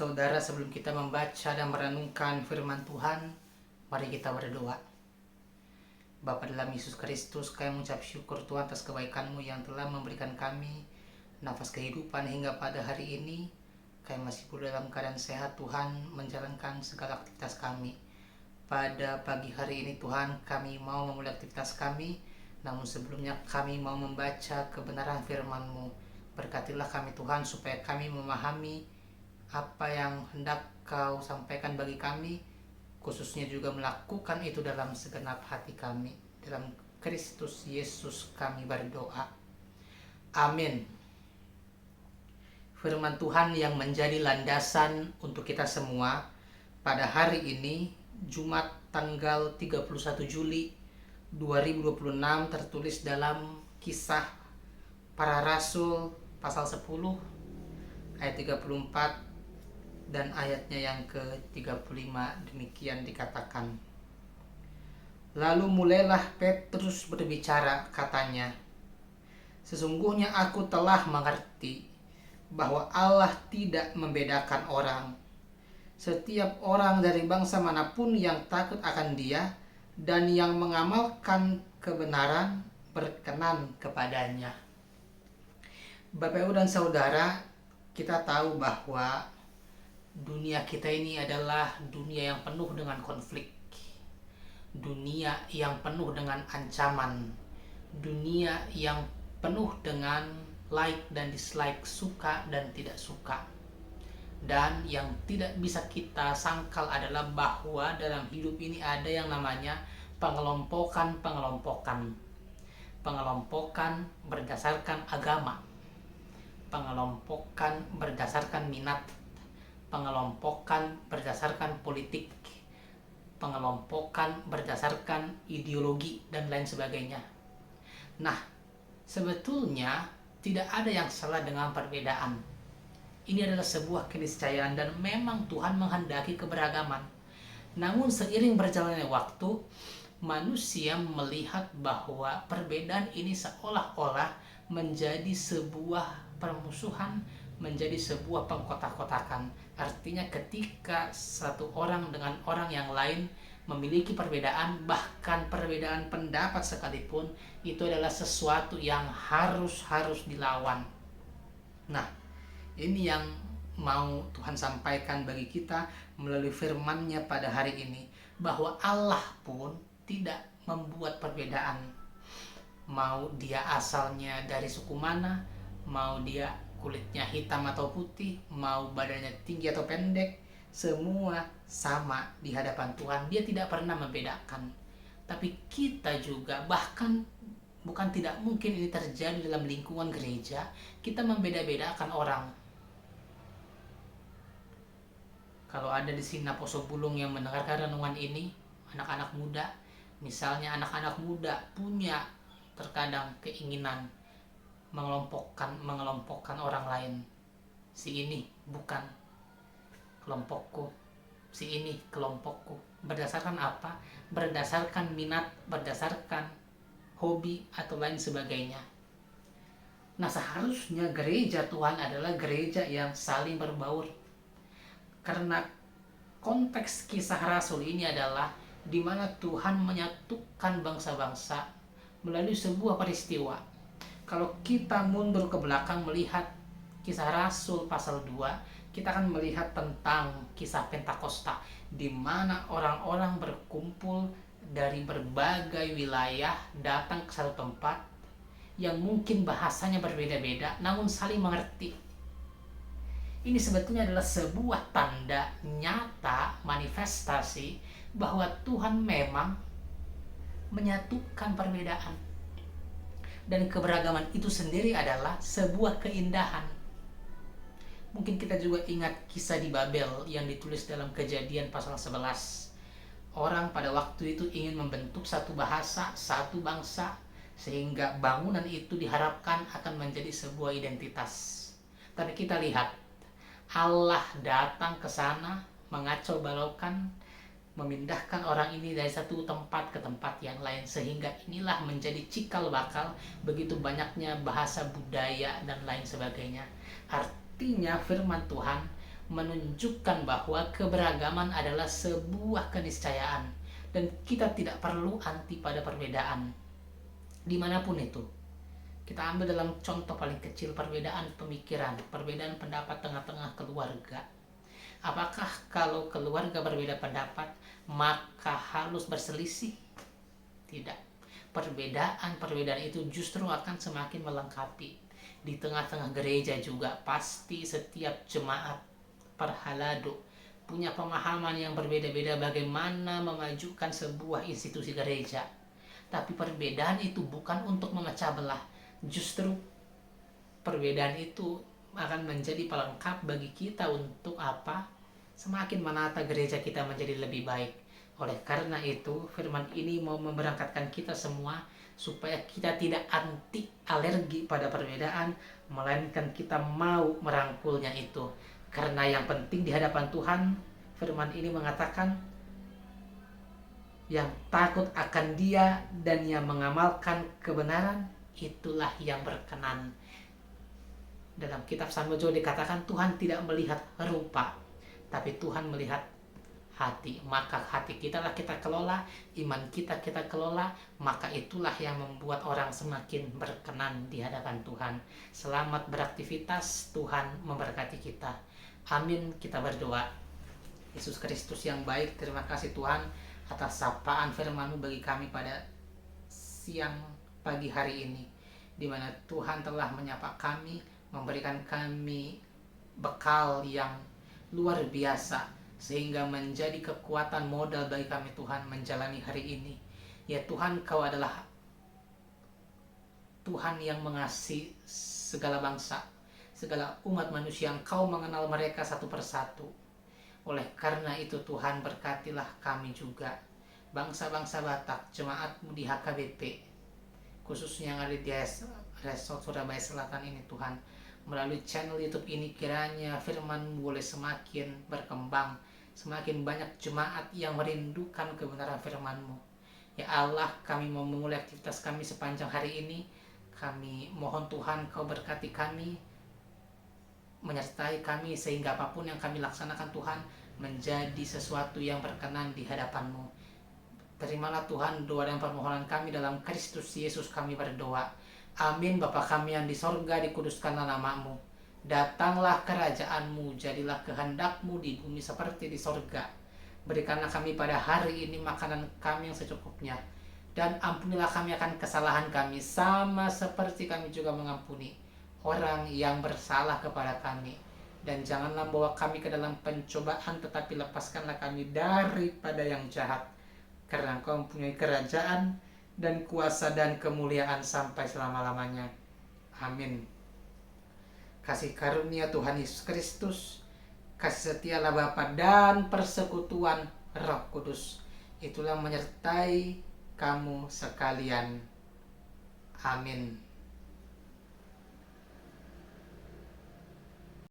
saudara, sebelum kita membaca dan merenungkan firman Tuhan, mari kita berdoa. Bapa dalam Yesus Kristus, kami mengucap syukur Tuhan atas kebaikan-Mu yang telah memberikan kami nafas kehidupan hingga pada hari ini. Kami masih pula dalam keadaan sehat Tuhan, menjalankan segala aktivitas kami. Pada pagi hari ini Tuhan, kami mau memulai aktivitas kami, namun sebelumnya kami mau membaca kebenaran firman-Mu. Berkatilah kami Tuhan, supaya kami memahami apa yang hendak Kau sampaikan bagi kami, khususnya juga melakukan itu dalam segenap hati kami. Dalam Kristus Yesus kami berdoa. Amin. Firman Tuhan yang menjadi landasan untuk kita semua pada hari ini, Jumat tanggal 31 Juli 2026, tertulis dalam Kisah Para Rasul pasal 10 ayat 34 dan ayatnya yang ke-35. Demikian dikatakan. Lalu mulailah Petrus berbicara, katanya, "Sesungguhnya aku telah mengerti bahwa Allah tidak membedakan orang. Setiap orang dari bangsa manapun yang takut akan Dia dan yang mengamalkan kebenaran berkenan kepadanya." Bapak Ibu dan Saudara, kita tahu bahwa dunia kita ini adalah dunia yang penuh dengan konflik, dunia yang penuh dengan ancaman, dunia yang penuh dengan like dan dislike, suka dan tidak suka. Dan yang tidak bisa kita sangkal adalah bahwa dalam hidup ini ada yang namanya pengelompokan berdasarkan agama, pengelompokan berdasarkan minat, pengelompokan berdasarkan politik, pengelompokan berdasarkan ideologi, dan lain sebagainya. Nah, sebetulnya tidak ada yang salah dengan perbedaan. Ini adalah sebuah keniscayaan dan memang Tuhan menghendaki keberagaman. Namun seiring berjalannya waktu, manusia melihat bahwa perbedaan ini seolah-olah menjadi sebuah permusuhan, menjadi sebuah pengkotak-kotakan. Artinya ketika satu orang dengan orang yang lain memiliki perbedaan, bahkan perbedaan pendapat sekalipun, itu adalah sesuatu yang harus dilawan. Nah, ini yang mau Tuhan sampaikan bagi kita melalui firman-Nya pada hari ini, bahwa Allah pun tidak membuat perbedaan. Mau dia asalnya dari suku mana, mau dia kulitnya hitam atau putih, mau badannya tinggi atau pendek, semua sama di hadapan Tuhan. Dia tidak pernah membedakan. Tapi kita juga, bahkan bukan tidak mungkin ini terjadi dalam lingkungan gereja, kita membeda-bedakan orang. Kalau ada di sini Poso Bulung yang mendengarkan renungan ini, anak-anak muda, misalnya anak-anak muda punya terkadang keinginan mengelompokkan orang lain. Si ini bukan kelompokku, si ini kelompokku. Berdasarkan apa? Berdasarkan minat, berdasarkan hobi atau lain sebagainya. Nah, seharusnya gereja Tuhan adalah gereja yang saling berbaur. Karena konteks Kisah Rasul ini adalah di mana Tuhan menyatukan bangsa-bangsa melalui sebuah peristiwa. Kalau kita mundur ke belakang melihat Kisah Rasul pasal 2, kita akan melihat tentang kisah Pentakosta, di mana orang-orang berkumpul dari berbagai wilayah datang ke satu tempat yang mungkin bahasanya berbeda-beda, namun saling mengerti. Ini sebetulnya adalah sebuah tanda nyata, manifestasi bahwa Tuhan memang menyatukan perbedaan. Dan keberagaman itu sendiri adalah sebuah keindahan. Mungkin kita juga ingat kisah di Babel yang ditulis dalam Kejadian pasal 11. Orang pada waktu itu ingin membentuk satu bahasa, satu bangsa, sehingga bangunan itu diharapkan akan menjadi sebuah identitas. Tapi kita lihat, Allah datang ke sana, mengacau balaukan, memindahkan orang ini dari satu tempat ke tempat yang lain, sehingga inilah menjadi cikal bakal begitu banyaknya bahasa, budaya, dan lain sebagainya. Artinya firman Tuhan menunjukkan bahwa keberagaman adalah sebuah keniscayaan dan kita tidak perlu anti pada perbedaan dimanapun itu. Kita ambil dalam contoh paling kecil, perbedaan pemikiran, perbedaan pendapat tengah-tengah keluarga. Apakah kalau keluarga berbeda pendapat maka harus berselisih? Tidak. Perbedaan itu justru akan semakin melengkapi. Di tengah-tengah gereja juga pasti setiap jemaat perhalado punya pemahaman yang berbeda-beda bagaimana memajukan sebuah institusi gereja. Tapi perbedaan itu bukan untuk memecah belah. Justru perbedaan itu akan menjadi pelengkap bagi kita untuk apa? Semakin menata gereja kita menjadi lebih baik. Oleh karena itu, firman ini mau memberangkatkan kita semua supaya kita tidak anti alergi pada perbedaan, melainkan kita mau merangkulnya itu. Karena yang penting di hadapan Tuhan, firman ini mengatakan, yang takut akan Dia dan yang mengamalkan kebenaran, itulah yang berkenan. Dalam kitab Samuel juga dikatakan Tuhan tidak melihat rupa, tapi Tuhan melihat hati. Maka hati kita lah kita kelola, iman kita kelola, maka itulah yang membuat orang semakin berkenan di hadapan Tuhan. Selamat beraktivitas, Tuhan memberkati kita. Amin, kita berdoa. Yesus Kristus yang baik, terima kasih Tuhan atas sapaan firman-Mu bagi kami pada siang pagi hari ini, di mana Tuhan telah menyapa kami, memberikan kami bekal yang luar biasa, sehingga menjadi kekuatan modal bagi kami Tuhan menjalani hari ini. Ya Tuhan, Kau adalah Tuhan yang mengasihi segala bangsa, segala umat manusia, yang Kau mengenal mereka satu persatu. Oleh karena itu Tuhan, berkatilah kami juga, bangsa-bangsa Batak, jemaat-Mu di HKBP, khususnya yang ada di Resort Surabaya Selatan ini Tuhan. Melalui channel YouTube ini kiranya firman boleh semakin berkembang, semakin banyak jemaat yang merindukan kebenaran firman-Mu. Ya Allah, kami mau memulai aktivitas kami sepanjang hari ini. Kami mohon Tuhan Kau berkati kami, menyertai kami, sehingga apapun yang kami laksanakan Tuhan menjadi sesuatu yang berkenan di hadapan-Mu. Terimalah Tuhan doa dan permohonan kami dalam Kristus Yesus kami berdoa. Amin. Bapa kami yang di sorga, dikuduskanlah nama-Mu. Datanglah kerajaan-Mu, jadilah kehendak-Mu di bumi seperti di sorga. Berikanlah kami pada hari ini makanan kami yang secukupnya. Dan ampunilah kami akan kesalahan kami, sama seperti kami juga mengampuni orang yang bersalah kepada kami. Dan janganlah bawa kami ke dalam pencobaan, tetapi lepaskanlah kami daripada yang jahat. Karena Engkau mempunyai kerajaan dan kuasa dan kemuliaan sampai selama-lamanya. Amin. Kasih karunia Tuhan Yesus Kristus, kasih setialah Bapa dan persekutuan Roh Kudus, itulah menyertai kamu sekalian. Amin.